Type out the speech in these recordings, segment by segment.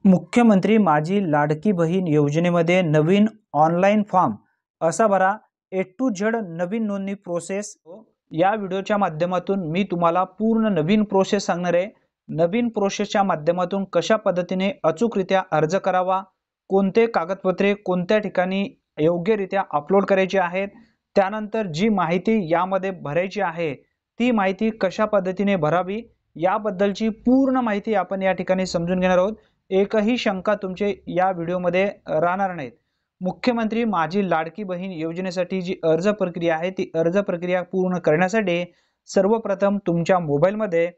मुख्यमंत्री माझी लाडकी बहीण योजनेमध्ये नवीन ऑनलाईन फॉर्म असा भरा ए टू झेड नवीन नोंदणी प्रोसेस। या व्हिडिओच्या माध्यमातून मी तुम्हाला पूर्ण नवीन प्रोसेस सांगणार आहे। नवीन प्रोसेसच्या माध्यमातून कशा पद्धतीने अचूकरित्या अर्ज करावा, कोणते कागदपत्रे कोणत्या ठिकाणी योग्यरित्या अपलोड करायची आहेत, त्यानंतर जी माहिती यामध्ये भरायची आहे ती माहिती कशा पद्धतीने भरावी याबद्दलची पूर्ण माहिती आपण या ठिकाणी समजून घेणार आहोत। एकही शंका तुमचे या व्हिडिओमध्ये राहणार नाहीत। मुख्यमंत्री माझी लाडकी बहीण योजनेसाठी जी अर्ज प्रक्रिया आहे ती अर्ज प्रक्रिया पूर्ण करण्यासाठी सर्वप्रथम तुमच्या मोबाईलमध्ये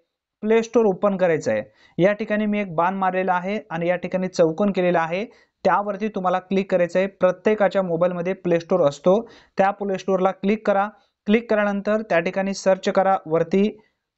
प्ले स्टोर ओपन करायचं आहे। या ठिकाणी मी एक बाण मारलेला आहे आणि या ठिकाणी चौकोन केलेला आहे, त्यावरती तुम्हाला क्लिक करायचं आहे। प्रत्येकाच्या मोबाईलमध्ये प्ले स्टोर असतो, त्या प्ले स्टोरला क्लिक करा। क्लिक केल्यानंतर त्या ठिकाणी सर्च करा, वरती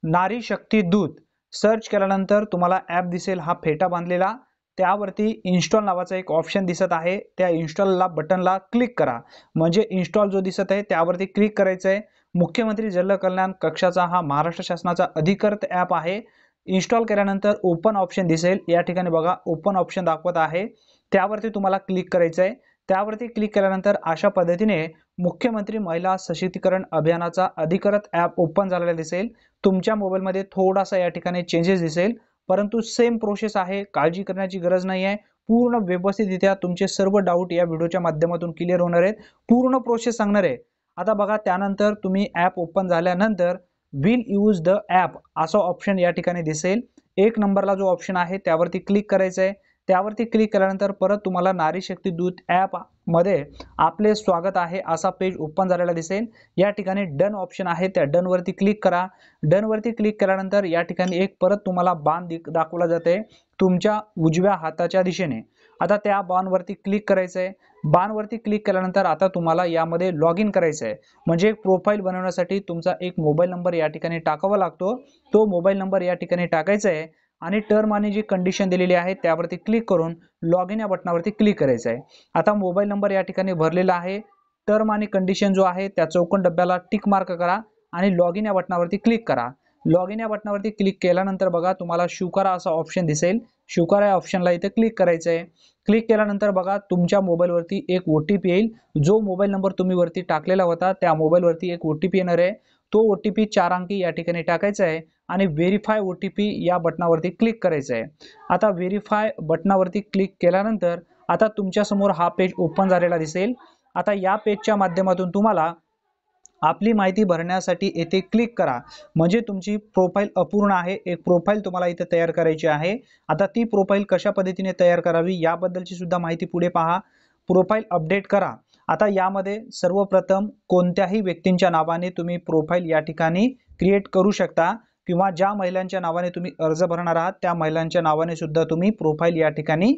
नारी शक्ती दूत सर्च केल्यानंतर तुम्हाला ॲप दिसेल हा फेटा बांधलेला, त्यावरती इन्स्टॉल नावाचा एक ऑप्शन दिसत आहे, त्या इन्स्टॉलला बटनला क्लिक करा। म्हणजे इन्स्टॉल जो दिसत आहे त्यावरती क्लिक करायचं आहे। मुख्यमंत्री जन कल्याण कक्षाचा हा महाराष्ट्र शासनाचा अधिकृत ॲप आहे। इन्स्टॉल केल्यानंतर ओपन ऑप्शन दिसेल, या ठिकाणी बघा ओपन ऑप्शन दाखवत आहे, त्यावरती तुम्हाला क्लिक करायचं आहे। त्यावरती क्लिक केल्यानंतर अशा पद्धतीने मुख्यमंत्री महिला सशक्तीकरण अभियानाचा अधिकृत ॲप ओपन झालेला दिसेल। तुमच्या मोबाईलमध्ये थोडासा या ठिकाणी चेंजेस दिसेल, परंतु सेम प्रोसेस आहे, काळजी करण्याची गरज नाही आहे। पूर्ण व्यवस्थितरित्या तुमचे सर्व डाऊट या व्हिडिओच्या माध्यमातून क्लिअर होणार आहेत, पूर्ण प्रोसेस सांगणार आहे। आता बघा, त्यानंतर तुम्ही ॲप ओपन झाल्यानंतर विल यूज द ॲप असा ऑप्शन या ठिकाणी दिसेल। एक नंबरला जो ऑप्शन आहे त्यावरती क्लिक करायचं आहे। त्यावरती क्लिक केल्यानंतर परत तुम्हाला नारी शक्ती दूत ॲप मध्ये आपले स्वागत आहे असा पेज ओपन झालेला दिसेल। या ठिकाणी डन ऑप्शन आहे, त्या डन वरती क्लिक करा। डन वरती क्लिक केल्यानंतर या ठिकाणी एक परत तुम्हाला बाण दाखवला जाते तुमच्या उजव्या हाताच्या दिशेने। आता त्या बाण वरती क्लिक करायचं आहे। बाण वरती क्लिक केल्यानंतर आता तुम्हाला यामध्ये लॉग इन करायचं आहे। म्हणजे एक प्रोफाईल बनवण्यासाठी तुमचा एक मोबाईल नंबर या ठिकाणी टाकावा लागतो, तो मोबाईल नंबर या ठिकाणी टाकायचा आहे आणि टर्म आणि जी कंडिशन दिलेली आहे त्यावरती क्लिक करून लॉग इन या बटनावरती क्लिक करायचं आहे। आता मोबाईल नंबर या ठिकाणी भरलेला आहे, टर्म आणि कंडिशन जो आहे त्या चौकोन डब्याला टिक मार्क करा आणि लॉग इन या बटनावरती क्लिक करा। लॉग इन या बटनावरती क्लिक केल्यानंतर बघा तुम्हाला स्वीकारा असा ऑप्शन दिसेल, स्वीकारा या ऑप्शनला इथे क्लिक करायचं आहे। क्लिक केल्यानंतर बघा तुमच्या मोबाईलवरती एक OTP येईल, जो मोबाईल नंबर तुम्ही वरती टाकलेला होता त्या मोबाईलवरती एक OTP येणार आहे, तो OTP 4 अंकी या ठिकाणी टाकायचा आहे आणि व्हेरीफाय OTP या बटनावरती क्लिक करायचं आहे। आता व्हेरीफाय बटनावरती क्लिक केल्यानंतर आता तुमच्या समोर हा पेज ओपन झालेला दिसेल। आता या पेजच्या माध्यमातून तुम्हाला आपली माहिती भरण्यासाठी येथे क्लिक करा। म्हणजे तुमची प्रोफाईल अपूर्ण आहे, एक प्रोफाईल तुम्हाला इथे तयार करायची आहे। आता ती प्रोफाईल कशा पद्धतीने तयार करावी याबद्दलची सुद्धा माहिती पुढे पहा। प्रोफाईल अपडेट करा। आता यामध्ये सर्वप्रथम कोणत्याही व्यक्तींच्या नावाने तुम्ही प्रोफाईल या ठिकाणी क्रिएट करू शकता, किंवा ज्या महिलांच्या नावाने तुम्ही अर्ज भरणार आहात त्या महिलांच्या नावाने सुद्धा तुम्ही प्रोफाईल या ठिकाणी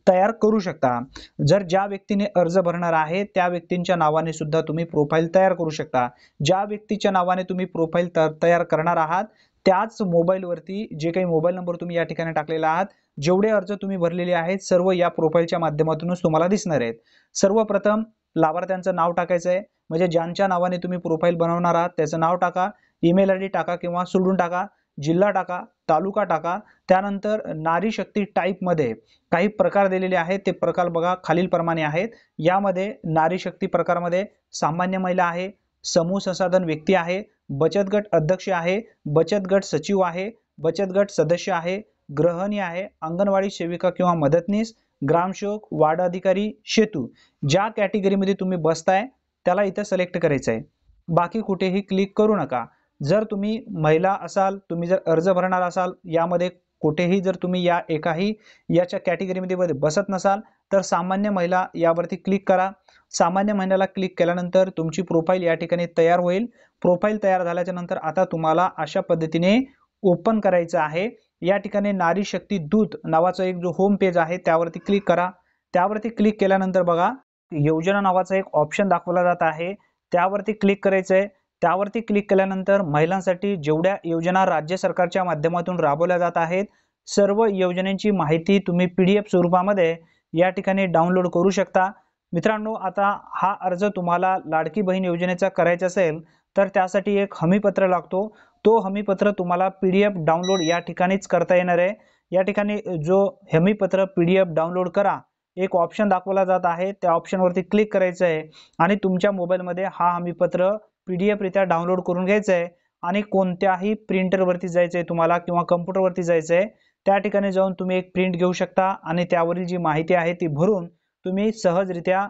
तयार करू शकता। जर ज्या व्यक्तीने अर्ज भरणार आहे त्या व्यक्तींच्या नावाने सुद्धा तुम्ही प्रोफाईल तयार करू शकता। ज्या व्यक्तीच्या नावाने तुम्ही प्रोफाईल तयार करणार आहात त्याच मोबाईलवरती जे काही मोबाईल नंबर तुम्ही या ठिकाणी टाकलेला आहात, जेवढे अर्ज तुम्ही भरलेले आहेत सर्व या प्रोफाईलच्या माध्यमातूनच तुम्हाला दिसणार आहेत। सर्वप्रथम लाभार्थ्यांचं नाव टाकायचं आहे, म्हणजे ज्यांच्या नावाने तुम्ही प्रोफाईल बनवणार आहात त्याचं नाव टाका, ईमेल ID टाका किंवा सोडून टाका, जिल्हा टाका, तालुका टाका। त्यानंतर नारी शक्ती टाईप मध्ये काही प्रकार दिलेले आहेत, ते प्रकार बघा खालील प्रमाणे आहेत। यामध्ये नारी शक्ती प्रकारमध्ये सामान्य महिला आहे, समूह संसाधन व्यक्ती आहे, बचत गट अध्यक्ष आहे, बचत गट सचिव आहे, बचत गट सदस्य आहे, गृहिणी आहे, अंगणवाडी सेविका किंवा मदतनीस, ग्रामसेवक, वार्ड अधिकारी, शेतू। ज्या कॅटेगरीमध्ये तुम्ही बसताय त्याला इथे सिलेक्ट करायचं आहे, बाकी कुठेही क्लिक करू नका। जर तुम्ही महिला असाल, तुम्ही जर अर्ज भरणार असाल, यामध्ये कुठेही जर तुम्ही या एकाही याच्या कॅटेगरीमध्ये बसत नसाल तर सामान्य महिला यावरती क्लिक करा। सामान्य महिन्याला क्लिक केल्यानंतर तुमची प्रोफाईल या ठिकाणी तयार होईल। प्रोफाईल तयार झाल्याच्या नंतर आता तुम्हाला अशा पद्धतीने ओपन करायचं आहे। या ठिकाणी नारी शक्ती दूत नावाचा एक जो होम पेज आहे त्यावरती क्लिक करा। त्यावरती क्लिक केल्यानंतर बघा योजना नावाचा एक ऑप्शन दाखवला जात आहे, त्यावरती क्लिक करायचं आहे। त्यावरती क्लिक केल्यानंतर महिलांसाठी जेवढ्या योजना राज्य सरकारच्या माध्यमातून राबवल्या जात आहेत सर्व योजनांची माहिती तुम्ही PDF स्वरूपामध्ये या ठिकाणी डाउनलोड करू शकता। मित्रांनो, आता हा अर्ज तुम्हाला लाडकी बहीण योजनेचा करायचा असेल तर त्यासाठी एक हमीपत्र लागतो, तो हमीपत्र तुम्हाला PDF डाउनलोड या ठिकाणीच करता येणार आहे। या ठिकाणी जो हमीपत्र PDF डाउनलोड करा एक ऑप्शन दाखवला जात आहे, त्या ऑप्शनवरती क्लिक करायचं आहे आणि तुमच्या मोबाईलमध्ये हा हमीपत्र PDF रित्या डाउनलोड करून घ्यायचं आहे आणि कोणत्याही प्रिंटरवरती जायचं आहे तुम्हाला किंवा कम्प्युटरवरती जायचं आहे, त्या ठिकाणी जाऊन तुम्ही एक प्रिंट घेऊ शकता आणि त्यावरील जी माहिती आहे ती भरून तुम्ही सहजरित्या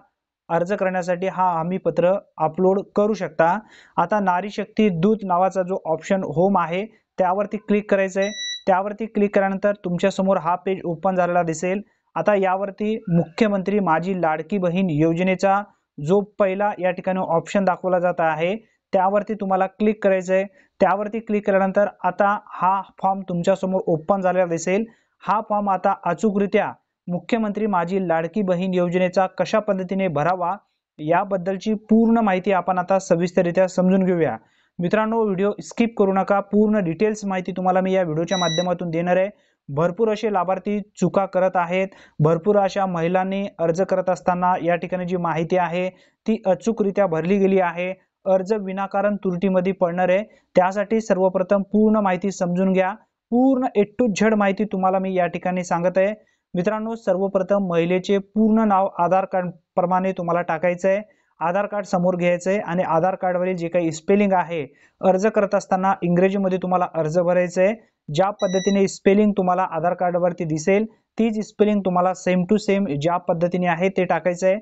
अर्ज करण्यासाठी हा हमीपत्र अपलोड करू शकता। आता नारी शक्ती दूत नावाचा जो ऑप्शन होम आहे त्यावरती क्लिक करायचं आहे। त्यावरती क्लिक केल्यानंतर तुमच्या समोर हा पेज ओपन झालेला दिसेल। आता यावरती मुख्यमंत्री माझी लाडकी बहीण योजनेचा जो पहिला या ठिकाणी ऑप्शन दाखवला जात आहे त्यावरती तुम्हाला क्लिक करायचं आहे। त्यावरती क्लिक केल्यानंतर आता हा फॉर्म तुमच्या समोर ओपन झालेला दिसेल। हा फॉर्म आता अचूकरित्या मुख्यमंत्री माझी लाडकी बहीण योजनेचा कशा पद्धतीने भरावा याबद्दलची पूर्ण माहिती आपण आता सविस्तररित्या समजून घेऊया। मित्रांनो, व्हिडिओ स्किप करू नका, पूर्ण डिटेल्स माहिती तुम्हाला मी या व्हिडिओच्या माध्यमातून देणार आहे। भरपूर असे लाभार्थी चुका करत आहेत, भरपूर अशा महिलांनी अर्ज करत असताना या ठिकाणी जी माहिती आहे ती अचूकरित्या भरली गेली आहे, अर्ज विनाकारण त्रुटीमध्ये पडणार आहे। त्यासाठी सर्वप्रथम पूर्ण माहिती समजून घ्या, पूर्ण A to Z माहिती तुम्हाला मी या ठिकाणी सांगत आहे। मित्रांनो, सर्वप्रथम महिलेचे पूर्ण नाव आधार कार्ड प्रमाणे तुम्हाला टाकायचं आहे। आधार कार्ड समोर घ्यायचं आहे आणि आधार कार्डवरील जे काही स्पेलिंग आहे अर्ज करत असताना इंग्रजीमध्ये तुम्हाला अर्ज भरायचं आहे। ज्या पद्धतीने स्पेलिंग तुम्हाला आधार कार्डवरती दिसेल तीच स्पेलिंग तुम्हाला सेम टू सेम ज्या पद्धतीने आहे ते टाकायचं आहे।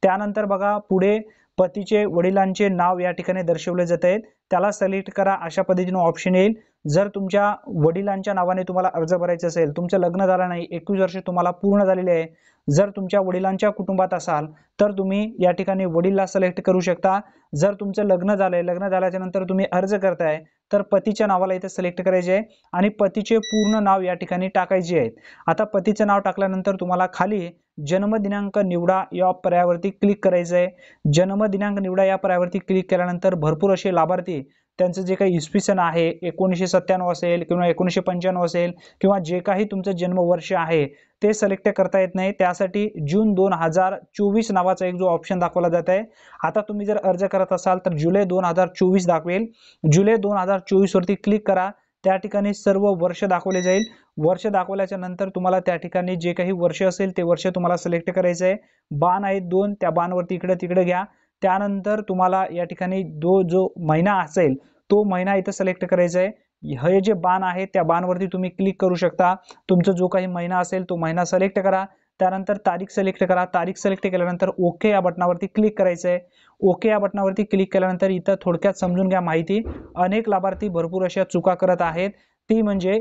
त्यानंतर बघा पुढे पतीचे वडिलांचे नाव या ठिकाणी दर्शवले जात आहेत, त्याला सिलेक्ट करा अशा पद्धतीने ऑप्शन येईल। जर तुमच्या वडिलांच्या नावाने तुम्हाला अर्ज भरायचा असेल, तुमचं लग्न झालं नाही, 21 वर्ष तुम्हाला पूर्ण झालेले आहे, जर तुमच्या वडिलांच्या कुटुंबात असाल तर तुम्ही या ठिकाणी वडीलला सिलेक्ट करू शकता। जर तुमचं लग्न झालंय, लग्न झाल्याच्या नंतर तुम्ही अर्ज करताय तर पतीच्या नावाला इथे सिलेक्ट करायचे आहे आणि पतीचे पूर्ण नाव या ठिकाणी टाकायचे आहेत। आता पतीचं नाव टाकल्यानंतर तुम्हाला खाली जन्म दिनांक निवडा या पर्यायावरती क्लिक करायचं आहे। जन्म दिनांक निवडा या पर्यायावरती क्लिक केल्यानंतर भरपूर असे लाभार्थी त्यांचं जे काही इसवी सन आहे 1997 असेल किंवा 1995 असेल किंवा जे काही तुमचं जन्मवर्ष आहे ते सिलेक्ट करता येत नाही, त्यासाठी जून 2024 नावाचा एक जो ऑप्शन दाखवला जात आहे। आता तुम्ही जर अर्ज करत असाल तर जुलै 2024 दाखवेल। जुलै 2024 वरती क्लिक करा, त्या ठिकाणी सर्व वर्ष दाखवले जाईल। वर्ष दाखवल्याच्या नंतर तुम्हाला त्या ठिकाणी जे काही वर्ष असेल ते वर्ष तुम्हाला सिलेक्ट करायचं आहे। बाण आहेत 2, त्या बाणवरती इकडे तिकडे घ्या। त्यानंतर तुम्हाला या ठिकाणी जो महिना असेल तो महिना इथे सिलेक्ट करायचा आहे। हे जे बाण आहे त्या बाणवरती तुम्ही क्लिक करू शकता, तुमचा जो काही महिना असेल तो महिना सिलेक्ट करा। त्यानंतर तारीख सिलेक्ट करा, तारीख सिलेक्ट केल्यानंतर ओके या बटनावरती क्लिक करायचं आहे। ओके या बटनावरती क्लिक केल्यानंतर इथं थोडक्यात समजून घ्या माहिती, अनेक लाभार्थी भरपूर अशा चुका करत आहेत, ती म्हणजे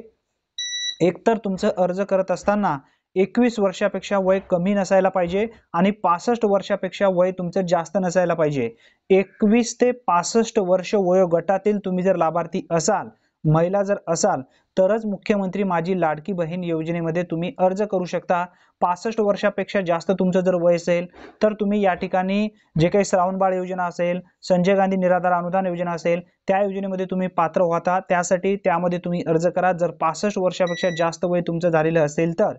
एकतर तुमचं अर्ज करत असताना 21 वर्षापेक्षा वय कमी नसायला पाहिजे आणि 65 वर्षापेक्षा वय तुमचं जास्त नसायला पाहिजे। 21 ते 65 वर्ष वयोगटातील तुम्ही जर लाभार्थी असाल, महिला जर असाल तरच मुख्यमंत्री माझी लाडकी बहीण योजनेमध्ये तुम्ही अर्ज करू शकता। 65 वर्षापेक्षा जास्त तुमचं जर वय असेल तर तुम्ही या ठिकाणी जे काही श्रावणबाळ योजना असेल, संजय गांधी निराधार अनुदान योजना असेल त्या योजनेमध्ये तुम्ही पात्र होता, त्यासाठी त्यामध्ये तुम्ही अर्ज करा जर 65 वर्षापेक्षा जास्त वय तुमचं झालेलं असेल तर।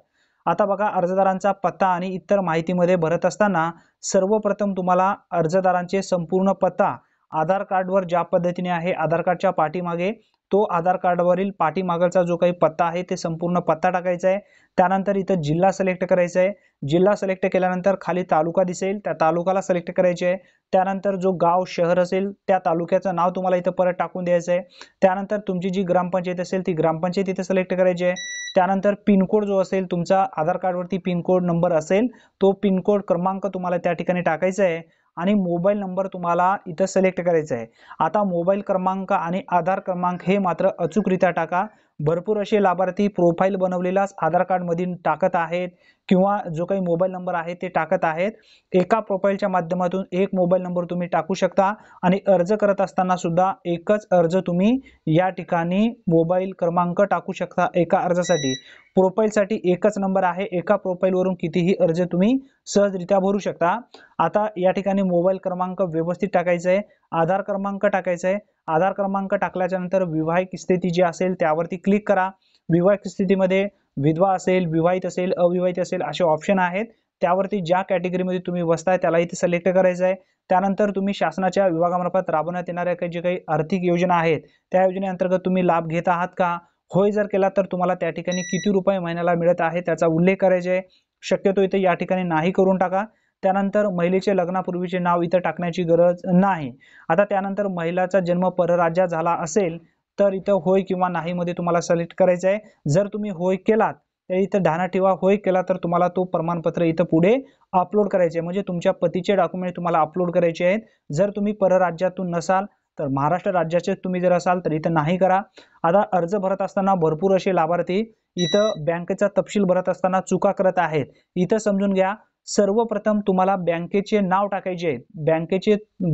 आता बघा, अर्जदारांचा पत्ता आणि इतर माहितीमध्ये भरत असताना सर्वप्रथम तुम्हाला अर्जदारांचे संपूर्ण पत्ता आधार कार्डवर ज्या पद्धतीने आहे आधार कार्डच्या पाठीमागे तो आधार कार्डवरील पाठीमागचा जो काही पत्ता आहे ते संपूर्ण पत्ता टाकायचा आहे। त्यानंतर इथं जिल्हा सिलेक्ट करायचा आहे। जिल्हा सिलेक्ट केल्यानंतर खाली तालुका दिसेल, त्या तालुक्याला सिलेक्ट करायचे आहे। त्यानंतर जो गाव शहर असेल त्या तालुक्याचं नाव तुम्हाला इथं परत टाकून द्यायचं आहे। त्यानंतर तुमची जी ग्रामपंचायत असेल ती ग्रामपंचायत इथे सिलेक्ट करायची आहे। त्यानंतर पिनकोड जो असेल तुमचा आधार कार्डवरती पिनकोड नंबर असेल तो पिनकोड क्रमांक तुम्हाला त्या ठिकाणी टाकायचा आहे आणि मोबाईल नंबर तुम्हाला इथं सिलेक्ट करायचा आहे। आता मोबाईल क्रमांक आणि आधार क्रमांक हे मात्र अचूकरित्या टाका। भरपूर असे लाभार्थी प्रोफाईल बनवलेलाच आधार कार्ड मधून टाकत आहेत किंवा जो काही मोबाईल नंबर आहे ते टाकत आहेत। एका प्रोफाईलच्या माध्यमातून एक मोबाईल नंबर तुम्ही टाकू शकता आणि अर्ज करत असताना सुद्धा एकच अर्ज तुम्ही या ठिकाणी मोबाईल क्रमांक टाकू शकता एका अर्जासाठी। प्रोफाईलसाठी एकच नंबर आहे, एका प्रोफाईलवरून कितीही अर्ज तुम्ही सहजरित्या भरू शकता। आता या ठिकाणी मोबाईल क्रमांक व्यवस्थित टाकायचा आहे, आधार क्रमांक टाकायचा आहे। आधार क्रमांक टाकल्याच्या नंतर विवाहित स्थिती जी असेल त्यावरती क्लिक करा। विवाहित स्थितीमध्ये विधवा असेल, विवाहित असेल, अविवाहित असेल असे ऑप्शन आहेत, त्यावरती ज्या कॅटेगरीमध्ये तुम्ही बसताय त्याला इथे सिलेक्ट करायचं आहे। त्यानंतर तुम्ही शासनाच्या विभागामार्फत राबवण्यात येणाऱ्या जे काही आर्थिक योजना आहेत त्या योजनेअंतर्गत तुम्ही लाभ घेत आहात का, होय जर केला तर तुम्हाला त्या ठिकाणी किती रुपये महिन्याला मिळत आहे त्याचा उल्लेख करायचा आहे। शक्यतो इथे या ठिकाणी नाही करून टाका। त्यानंतर महिलेचे लग्नापूर्वीचे नाव इथं टाकण्याची गरज नाही। आता त्यानंतर महिलाचा जन्म परराज्यात झाला असेल तर इथं होय किंवा नाही मध्ये तुम्हाला सिलेक्ट करायचं आहे। जर तुम्ही होय केलात तर इथं ध्यानात ठेवा, होय केला तर तुम्हाला तो प्रमाणपत्र इथं पुढे अपलोड करायचे, म्हणजे तुमच्या पतीचे डॉक्युमेंट तुम्हाला अपलोड करायचे आहेत। जर तुम्ही परराज्यातून नसाल तर महाराष्ट्र राज्याचे तुम्ही जर असाल तर इथं नाही करा। आता अर्ज भरत असताना भरपूर असे लाभार्थी इथं बँकेचा तपशील भरत असताना चुका करत आहेत। इथं समजून घ्या, सर्वप्रथम तुम्हाला बँकेचे नाव टाकायचे आहे,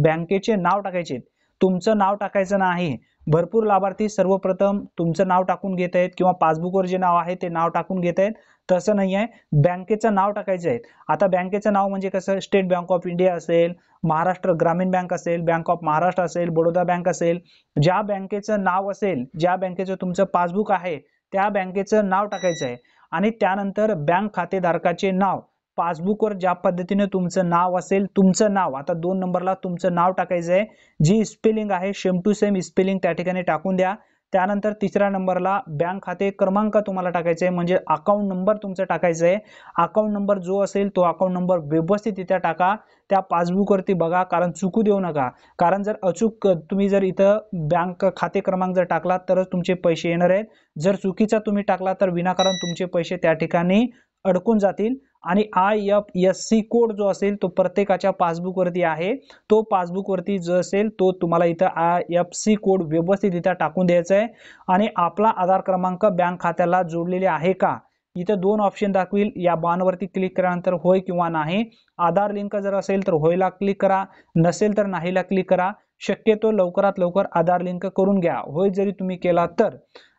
बँकेचे नाव टाकायचे, तुमचं नाव टाकायचं नाही। भरपूर लाभार्थी सर्वप्रथम तुमचं नाव टाकून घेत आहेत किंवा पासबुकवर जे नाव आहे ते नाव टाकून घेत आहेत, तसं नाही आहे, बँकेचं नाव टाकायचं आहे। आता बँकेचं नाव म्हणजे कसं, स्टेट बँक ऑफ इंडिया असेल, महाराष्ट्र ग्रामीण बँक असेल, बँक ऑफ महाराष्ट्र असेल, बडोदा बँक असेल, ज्या बँकेचं नाव असेल, ज्या बँकेचं तुमचं पासबुक आहे त्या बँकेचं नाव टाकायचं आहे। आणि त्यानंतर बँक खातेधारकाचे नाव, पासबुकवर ज्या पद्धतीने तुमचं नाव असेल, तुमचं नाव, आता 2 नंबरला तुमचं नाव टाकायचं आहे, जी स्पेलिंग आहे सेम टू सेम स्पेलिंग त्या ठिकाणी टाकून द्या। त्यानंतर तिसऱ्या नंबरला बँक खाते क्रमांक तुम्हाला टाकायचा आहे, म्हणजे अकाउंट नंबर तुमचं टाकायचं आहे। अकाउंट नंबर जो असेल तो अकाउंट नंबर व्यवस्थित इथे टाका, त्या पासबुकवरती बघा, कारण चुकू देऊ नका। कारण जर अचूक तुम्ही जर इथं बँक खाते क्रमांक जर टाकला तरच तुमचे पैसे येणार आहेत। जर चुकीचा तुम्ही टाकला तर विनाकारण तुमचे पैसे त्या ठिकाणी अडकून जातील। आणि IFSC कोड जो असेल तो प्रत्येकाच्या पासबुक वरती आहे, तो पासबुक वरती जो असेल तो तुम्हाला इथं IFSC कोड व्यवस्थित इथं टाकून द्यायचा आहे। आणि आपला आधार क्रमांक बँक खात्याला जोडलेले आहे का, इथं 2 ऑप्शन दाखवेल, या बाणवरती क्लिक केल्यानंतर होय किंवा नाही। आधार लिंक जर असेल तर होयला क्लिक करा, नसेल तर नाहीला क्लिक करा। शक्यतो लवकरात लवकर आधार लिंक करून घ्या, होय जरी तुम्ही केला तर।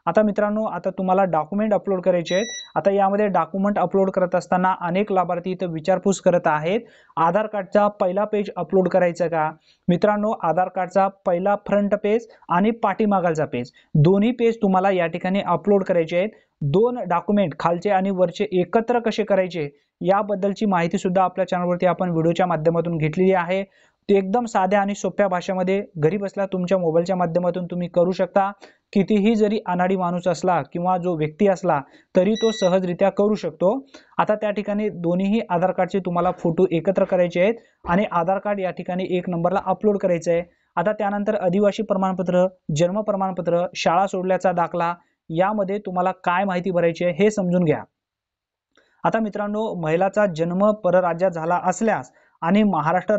आता मित्रांनो, आता तुम्हाला डॉक्युमेंट अपलोड करायचे आहेत। आता यामध्ये डॉक्युमेंट अपलोड करत असताना अनेक लाभार्थी इथं विचारपूस करत आहेत, आधार कार्डचा पहिला पेज अपलोड करायचा का? मित्रांनो, आधार कार्डचा पहिला फ्रंट पेज आणि पाठीमागचा पेज, दोन्ही पेज तुम्हाला या ठिकाणी अपलोड करायचे आहेत। 2 डॉक्युमेंट खालचे आणि वरचे एकत्र कसे करायचे याबद्दलची माहिती सुद्धा आपल्या चॅनलवरती आपण व्हिडिओच्या माध्यमातून घेतलेली आहे। ते एकदम साध्या आणि सोप्या भाषेमध्ये घरी बसल्या तुमच्या मोबाईलच्या माध्यमातून तुम्ही करू शकता। कितीही जरी अनाडी माणूस असला किंवा जो व्यक्ती असला तरी तो सहजरित्या करू शकतो। आता त्या ठिकाणी दोन्हीही आधार कार्डचे तुम्हाला फोटो एकत्र करायचे आहेत आणि आधार कार्ड या ठिकाणी 1 नंबरला अपलोड करायचं आहे। आता त्यानंतर आदिवासी प्रमाणपत्र, जन्म प्रमाणपत्र, शाळा सोडल्याचा दाखला, यामध्ये तुम्हाला काय माहिती भरायची आहे हे समजून घ्या। आता मित्रांनो, महिलाचा जन्म परराज्यात झाला असल्यास आणि महाराष्ट्र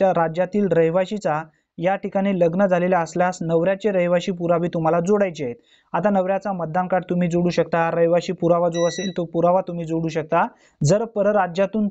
राज्यातील रहिवासीचा या ठिकाणी लग्न झालेले असल्यास नवऱ्याचे रहिवासी पुरावे तुम्हाला जोडायचे आहेत। आता नवऱ्याचा मतदान कार्ड तुम्ही जोडू शकता, रहिवासी पुरावा जो असेल तो पुरावा तुम्ही जोडू शकता। जर परराज्यातून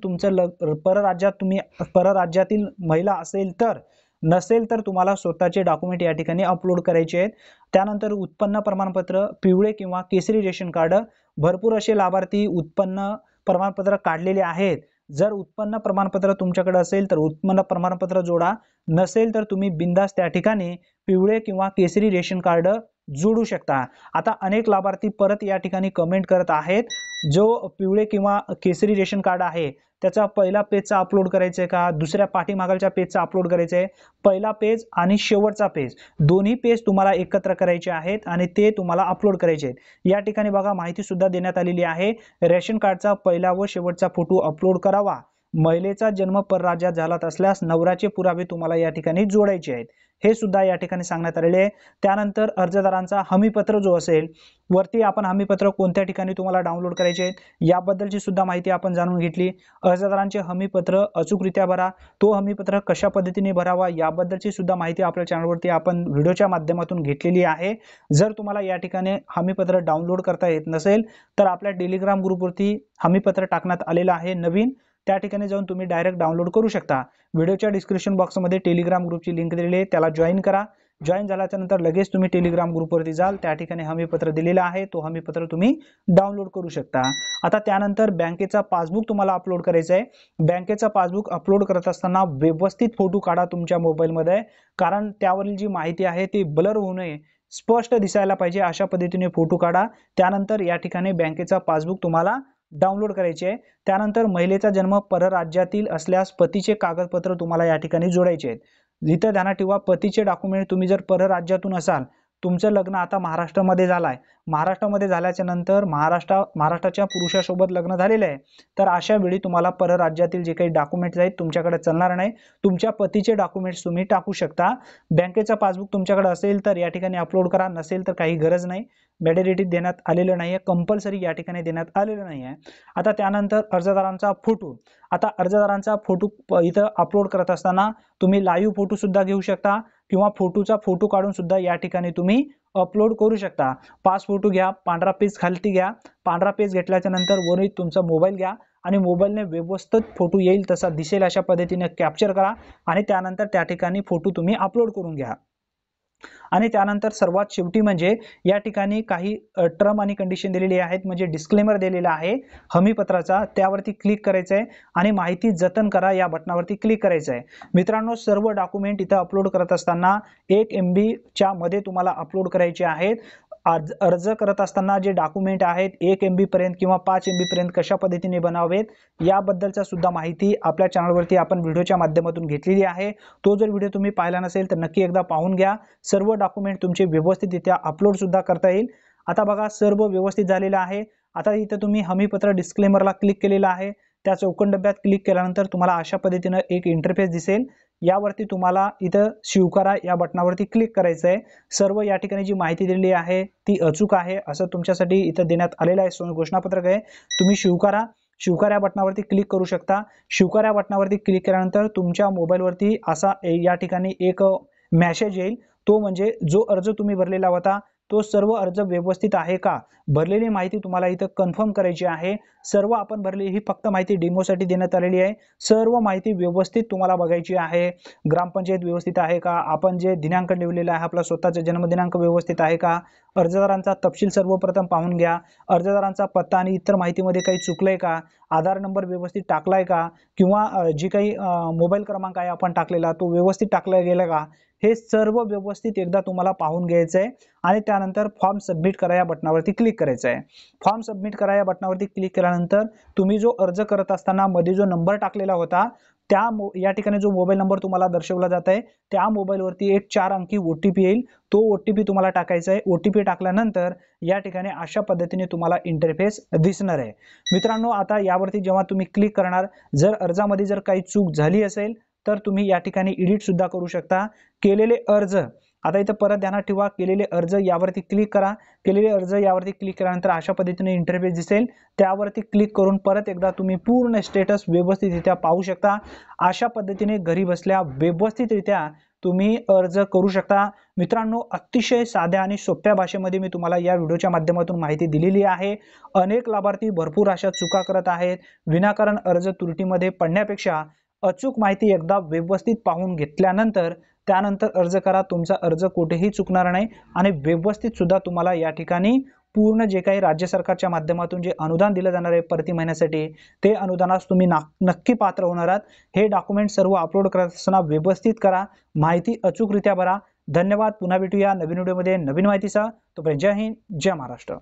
परराज्यातील महिला असेल तर, नसेल तर तुम्हाला स्वतःचे डॉक्युमेंट या ठिकाणी अपलोड करायचे आहेत। त्यानंतर उत्पन्न प्रमाणपत्र, पिवळे किंवा केसरी रेशन कार्ड, भरपूर असे लाभार्थी उत्पन्न प्रमाणपत्र काढलेले आहेत। जर उत्पन्न प्रमाणपत्र तुमच्याकडे असेल तर उत्पन्न प्रमाणपत्र जोडा, नसेल तर तुम्ही बिंदास त्या ठिकाणी पिवळे किंवा केसरी रेशन कार्ड जोडू शकता। आता अनेक लाभार्थी परत या ठिकाणी कमेंट करत आहेत, जो पिवळे किंवा केसरी रेशन कार्ड आहे त्याचा पहिला पेजचा अपलोड करायचा आहे का, दुसऱ्या पाठीमागच्या पेजचा अपलोड करायचा आहे, पहिला पेज आणि शेवटचा पेज दोन्ही पेज तुम्हाला एकत्र करायचे आहेत आणि ते तुम्हाला अपलोड करायचे आहेत। या ठिकाणी बघा माहिती सुद्धा देण्यात आलेली आहे, रेशन कार्डचा पहिला व शेवटचा फोटो अपलोड करावा। महिलेचा जन्म परराज्यात झाला असल्यास नवऱ्याचे पुरावे तुम्हाला या ठिकाणी जोडायचे आहेत, हे सुद्धा या ठिकाणी सांगण्यात आलेले आहे। त्यानंतर अर्जदारांचा हमीपत्र जो असेल, वरती आपण हमीपत्र कोणत्या ठिकाणी तुम्हाला डाउनलोड करायचे आहेत याबद्दलची सुद्धा माहिती आपण जाणून घेतली। अर्जदारांचे हमीपत्र अचूकरित्या भरा, तो हमीपत्र कशा पद्धतीने भरावा याबद्दलची सुद्धा माहिती आपल्या चॅनलवरती आपण व्हिडिओच्या माध्यमातून घेतलेली आहे। जर तुम्हाला या ठिकाणी हमीपत्र डाउनलोड करता येत नसेल तर आपल्या टेलिग्राम ग्रुपवरती हमीपत्र टाकण्यात आलेलं आहे नवीन, त्या ठिकाणी जाऊन तुम्ही डायरेक्ट डाउनलोड करू शकता। व्हिडिओच्या डिस्क्रिप्शन बॉक्समध्ये टेलिग्राम ग्रुपची लिंक दिलेली आहे, त्याला जॉईन करा। जॉईन झाल्याच्या नंतर लगेच तुम्ही टेलिग्राम ग्रुपवरती जाल, त्या ठिकाणी हमीपत्र दिलेलं आहे, तो हमीपत्र तुम्ही डाउनलोड करू शकता। आता त्यानंतर बँकेचा पासबुक तुम्हाला अपलोड करायचा आहे। बँकेचा पासबुक अपलोड करत असताना व्यवस्थित फोटो काढा तुमच्या मोबाईलमध्ये, कारण त्यावरील जी माहिती आहे ती ब्लर होऊ नये, स्पष्ट दिसायला पाहिजे अशा पद्धतीने फोटो काढा। त्यानंतर या ठिकाणी बँकेचा पासबुक तुम्हाला डाउनलोड करायचे आहे। त्यानंतर महिलेचा जन्म परराज्यातील असल्यास पतीचे कागदपत्र तुम्हाला या ठिकाणी जोडायचे आहेत। इथं ध्यानात ठेवा, पतीचे डॉक्युमेंट तुम्ही जर परराज्यातून असाल तुमचं लग्न आता महाराष्ट्रामध्ये झालं आहे, महाराष्ट्रामध्ये झाल्याच्या नंतर महाराष्ट्राच्या पुरुषासोबत लग्न झालेलं आहे, तर अशा वेळी तुम्हाला परराज्यातील जे काही डॉक्युमेंट्स आहेत तुमच्याकडे चालणार नाही. तुमच्या पतीचे डॉक्युमेंट्स तुम्ही टाकू शकता. बँकेचा पासबुक तुमच्याकडे असेल तर या ठिकाणी अपलोड करा, नसेल तर काही गरज नाही. व्हॅलिडिटी देण्यात आलेलं नाही आहे, कंपल्सरी या ठिकाणी देण्यात आलेलं नाही आहे. आता त्यानंतर अर्जदारांचा फोटो. आता अर्जदारांचा फोटो इथं अपलोड करत असताना तुम्ही लाईव्ह फोटो सुद्धा घेऊ शकता किंवा फोटोचा फोटो काढून सुद्धा या ठिकाणी तुम्ही अपलोड करू शकता. 5 फोटो घ्या, पांढरा पेज खालती घ्या, पांढरा पेज घेतल्याच्या नंतर वरून तुमचा मोबाईल घ्या आणि मोबाईलने व्यवस्थित फोटो येईल तसा दिसेल अशा पद्धतीने कॅप्चर करा आणि त्यानंतर त्या ठिकाणी फोटो तुम्ही अपलोड करून घ्या. आणि त्यानंतर सर्वात शेवटी म्हणजे या ठिकाणी काही टर्म आणि कंडिशन दिलेली आहेत, म्हणजे डिस्क्लेमर दिलेला आहे हमीपत्राचा, त्यावरती क्लिक करायचं आहे आणि माहिती जतन करा या बटनावरती क्लिक करायचं आहे. मित्रांनो, सर्व डॉक्युमेंट इथं अपलोड करत असताना 1 MB च्या मध्ये तुम्हाला अपलोड करायचे आहेत. अर्ज करत असताना जे डॉक्युमेंट आहेत 1 MB पर्यंत किंवा 5 MB पर्यंत कशा पद्धतीने बनावेत याबद्दलचा सुद्धा माहिती आपल्या चॅनलवरती आपण व्हिडिओच्या माध्यमातून घेतलेली आहे. तो जर व्हिडिओ तुम्ही पाहिला नसेल तर नक्की एकदा पाहून घ्या. सर्व डॉक्युमेंट तुमचे व्यवस्थितरित्या अपलोड सुद्धा करता येईल. आता बघा, सर्व व्यवस्थित झालेलं आहे. आता इथं तुम्ही हमीपत्र डिस्क्लेमरला क्लिक केलेलं आहे. त्या चौकोन डब्यात क्लिक केल्यानंतर तुम्हाला अशा पद्धतीने एक इंटरफेस दिसेल. यावरती तुम्हाला इथं स्वीकारा या बटनावरती क्लिक करायचं आहे. सर्व या ठिकाणी जी माहिती दिलेली आहे ती अचूक आहे असं तुमच्यासाठी इथं देण्यात आलेलं आहे, घोषणापत्रक आहे. तुम्ही स्वीकार या बटनावरती क्लिक करू शकता. स्वीकार या बटनावरती क्लिक केल्यानंतर तुमच्या मोबाईलवरती असा या ठिकाणी एक मेसेज येईल. तो म्हणजे जो अर्ज तुम्ही भरलेला होता तो सर्व अर्ज व्यवस्थित आहे का, भरलेली माहिती तुम्हाला इथं कन्फर्म करायची आहे. सर्व आपण भरलेली ही फक्त माहिती डेमोसाठी देण्यात आलेली आहे. सर्व माहिती व्यवस्थित तुम्हाला बघायची आहे. ग्रामपंचायत व्यवस्थित आहे का, आपण जे दिनांक निवडलेला आहे आपला स्वतःचा जन्मदिनांक व्यवस्थित आहे का, अर्जदारांचा तपशील सर्वप्रथम पाहून घ्या. अर्जदारांचा पत्ता आणि इतर माहितीमध्ये काही चुकलंय का, आधार नंबर व्यवस्थित टाकलाय का, किंवा जी काही मोबाईल क्रमांक आहे आपण टाकलेला तो व्यवस्थित टाकला गेला का, हे सर्व व्यवस्थित एकदा तुम्हाला पाहून घ्यायचं आहे. आणि त्यानंतर फॉर्म सबमिट करा या बटनावरती क्लिक करायचं आहे. फॉर्म सबमिट करा या बटनावरती क्लिक केल्यानंतर तुम्ही जो अर्ज करत असताना मध्ये जो नंबर टाकलेला होता या ठिकाणी जो मोबाईल नंबर तुम्हाला दर्शवला जात आहे त्या मोबाईलवरती एक 4 अंकी OTP येईल. तो OTP तुम्हाला टाकायचा आहे. OTP टाकल्यानंतर या ठिकाणी अशा पद्धतीने तुम्हाला इंटरफेस दिसणार आहे. मित्रांनो, आता यावरती जेव्हा तुम्ही क्लिक करणार, जर अर्जामध्ये जर काही चूक झाली असेल तर तुम्ही या ठिकाणी एडिट सुद्धा करू शकता. केलेले अर्ज, आता इथं परत ध्यानात ठेवा, केलेले अर्ज यावरती क्लिक करा. केलेले अर्ज यावरती क्लिक केल्यानंतर अशा पद्धतीने इंटरफेस दिसेल. त्यावरती क्लिक करून परत एकदा तुम्ही पूर्ण स्टेटस व्यवस्थितरित्या पाहू शकता. अशा पद्धतीने घरी बसल्या व्यवस्थितरित्या तुम्ही अर्ज करू शकता. मित्रांनो, अतिशय साध्या आणि सोप्या भाषेमध्ये मी तुम्हाला या व्हिडिओच्या माध्यमातून माहिती दिलेली आहे. अनेक लाभार्थी भरपूर अशा चुका करत आहेत. विनाकारण अर्ज त्रुटीमध्ये पडण्यापेक्षा अचूक माहिती एकदा व्यवस्थित पाहून घेतल्यानंतर त्यानंतर अर्ज करा. तुमचा अर्ज कुठेही चुकणार नाही आणि व्यवस्थित सुद्धा तुम्हाला या ठिकाणी पूर्ण जे काही राज्य सरकारच्या माध्यमातून जे अनुदान दिलं जाणार आहे प्रति महिन्यासाठी ते अनुदानास तुम्ही नक्की पात्र होणार आहात. हे डॉक्युमेंट सर्व अपलोड करत असताना व्यवस्थित करा, माहिती अचूकरित्या भरा. धन्यवाद. पुन्हा भेटूया नवीन व्हिडिओमध्ये नवीन माहितीसह. तोपर्यंत जय हिंद, जय महाराष्ट्र.